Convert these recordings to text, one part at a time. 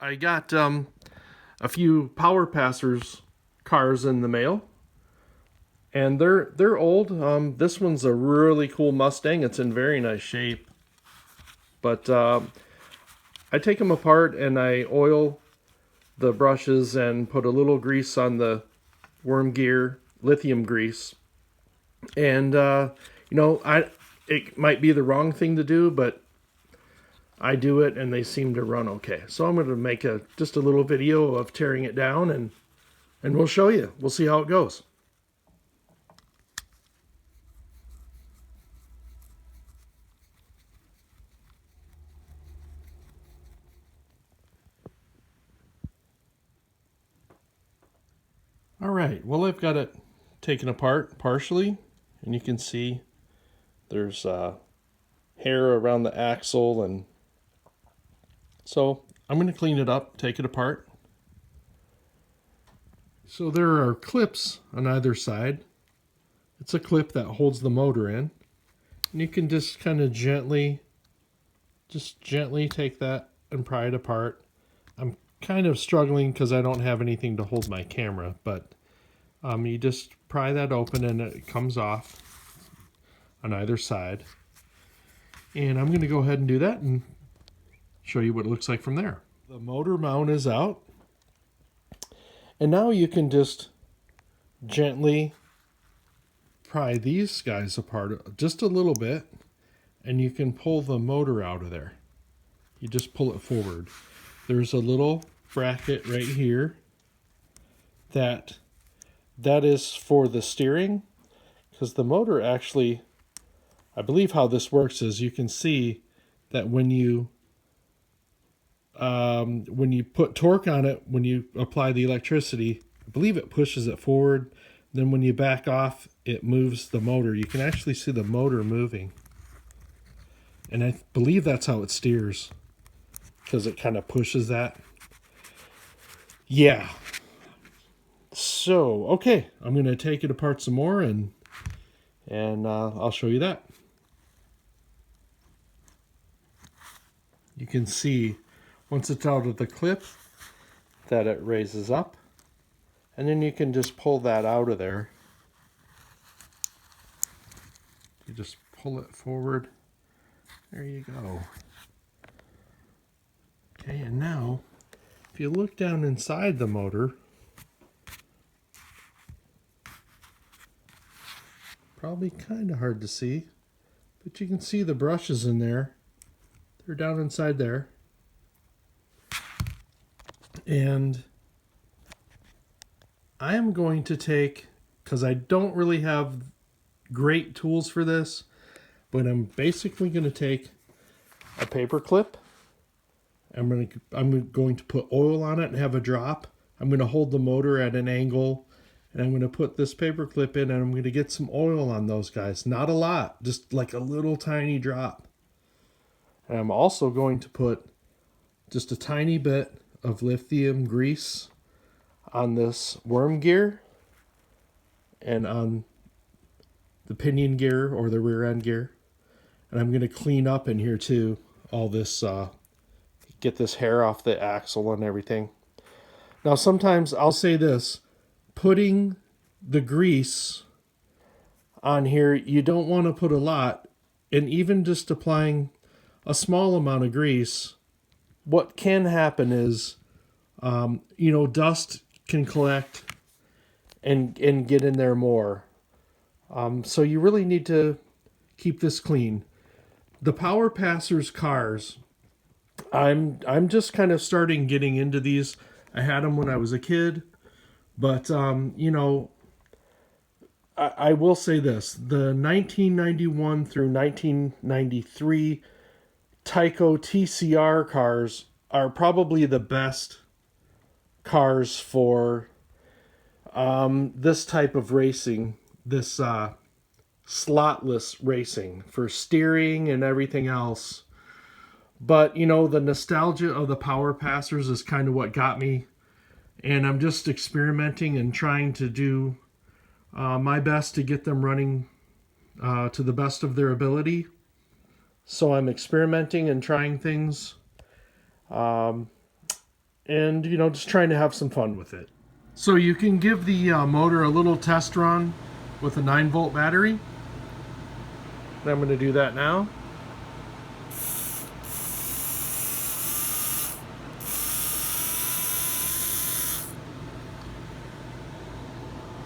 I got a few Power Passers cars in the mail, and they're old. This one's a really cool Mustang. It's in very nice shape, but I take them apart and I oil the brushes and put a little grease on the worm gear, lithium grease, and I it might be the wrong thing to do, but I do it and they seem to run okay. So I'm going to make just a little video of tearing it down and we'll show you. We'll see how it goes. All right, well, I've got it taken apart partially, and you can see there's hair around the axle, and so I'm going to clean it up, take it apart. So there are clips on either side. It's a clip that holds the motor in, and you can just kind of gently take that and pry it apart. I'm kind of struggling because I don't have anything to hold my camera, but you just pry that open and it comes off on either side. And I'm going to go ahead and do that and show you what it looks like from there. The motor mount is out. And now you can just gently pry these guys apart just a little bit, and you can pull the motor out of there. You just pull it forward. There's a little bracket right here that is for the steering, because the motor actually, I believe how this works is you can see that when you put torque on it, when you apply the electricity, I believe it pushes it forward. Then when you back off, it moves the motor. You can actually see the motor moving. And I believe that's how it steers, because it kind of pushes that. Yeah. So, okay, I'm going to take it apart some more and I'll show you that. You can see once it's out of the clip that it raises up, and then you can just pull that out of there. You just pull it forward. There you go. Okay, and now if you look down inside the motor, probably kind of hard to see, but you can see the brushes in there. They're down inside there. And I am going to take, because I don't really have great tools for this, but I'm basically going to take a paper clip. I'm going to put oil on it and have a drop. I'm going to hold the motor at an angle, and I'm going to put this paper clip in, and I'm going to get some oil on those guys. Not a lot, just like a little tiny drop. And I'm also going to put just a tiny bit of lithium grease on this worm gear and on the pinion gear or the rear end gear. And I'm going to clean up in here too, all this, get this hair off the axle and everything. Now sometimes I'll say this, putting the grease on here, you don't want to put a lot, and even just applying a small amount of grease, what can happen is, dust can collect and get in there more. So you really need to keep this clean. The Power Passers cars, I'm just kind of starting getting into these. I had them when I was a kid, but I will say this: the 1991 through 1993 Tyco TCR cars are probably the best cars for this type of racing, this slotless racing for steering and everything else. But, the nostalgia of the Power Passers is kind of what got me. And I'm just experimenting and trying to do my best to get them running to the best of their ability. So I'm experimenting and trying things. and you know, just trying to have some fun with it. So you can give the motor a little test run with a 9-volt battery. And I'm going to do that now.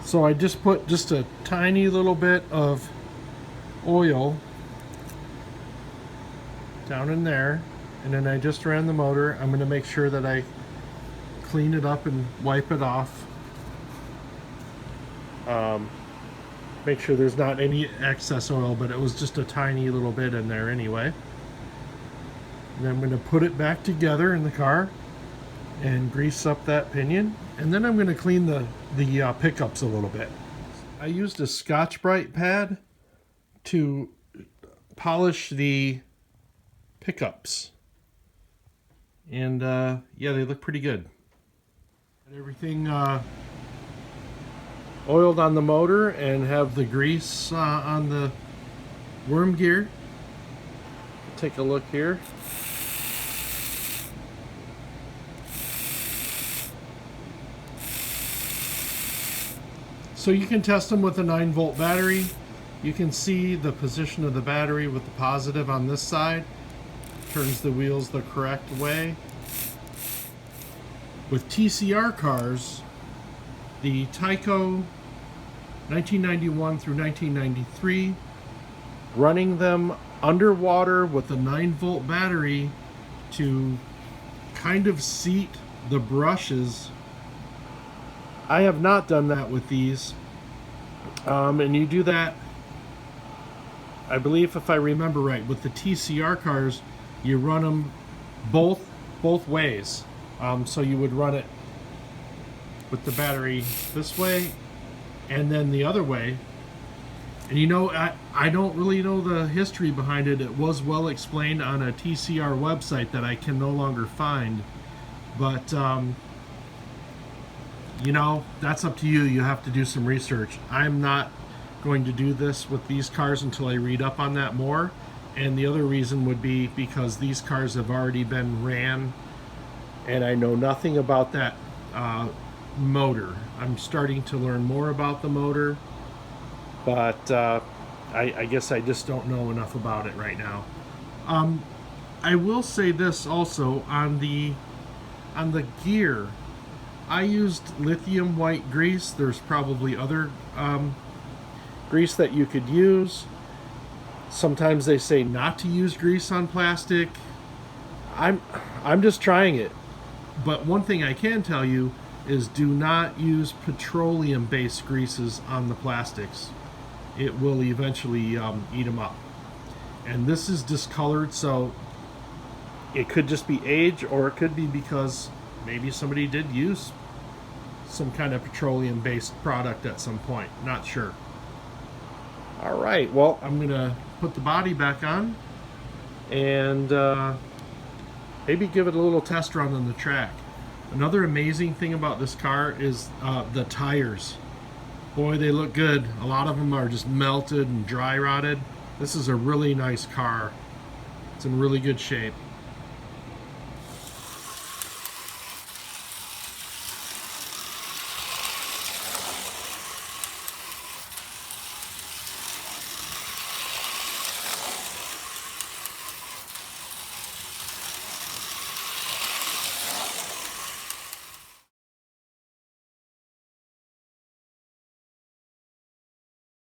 So I just put just a tiny little bit of oil down in there, and then I just ran the motor. I'm going to make sure that I clean it up and wipe it off. Make sure there's not any excess oil, but it was just a tiny little bit in there anyway. And I'm going to put it back together in the car and grease up that pinion, and then I'm going to clean the pickups a little bit. I used a Scotch-Brite pad to polish the pickups, and yeah, they look pretty good. Got everything oiled on the motor and have the grease on the worm gear. Take a look here. So you can test them with a 9-volt battery. You can see the position of the battery with the positive on this side. Turns the wheels the correct way. With TCR cars, the Tyco 1991 through 1993, running them underwater with a 9-volt battery to kind of seat the brushes. I have not done that with these, and you do that, I believe, if I remember right, with the TCR cars, you run them both ways. So you would run it with the battery this way and then the other way. And you know, I don't really know the history behind it. It was well explained on a TCR website that I can no longer find, but you know, that's up to you. You have to do some research. I'm not going to do this with these cars until I read up on that more. And the other reason would be because these cars have already been ran and I know nothing about that motor. I'm starting to learn more about the motor, but I guess I just don't know enough about it right now. I will say this also on the gear. I used lithium white grease. There's probably other grease that you could use. Sometimes they say not to use grease on plastic. I'm just trying it. But one thing I can tell you is do not use petroleum-based greases on the plastics. It will eventually eat them up. And this is discolored, so it could just be age, or it could be because maybe somebody did use some kind of petroleum-based product at some point. Not sure. All right, well, I'm gonna put the body back on and maybe give it a little test run on the track. Another amazing thing about this car is the tires. Boy, they look good. A lot of them are just melted and dry rotted. This is a really nice car. It's in really good shape.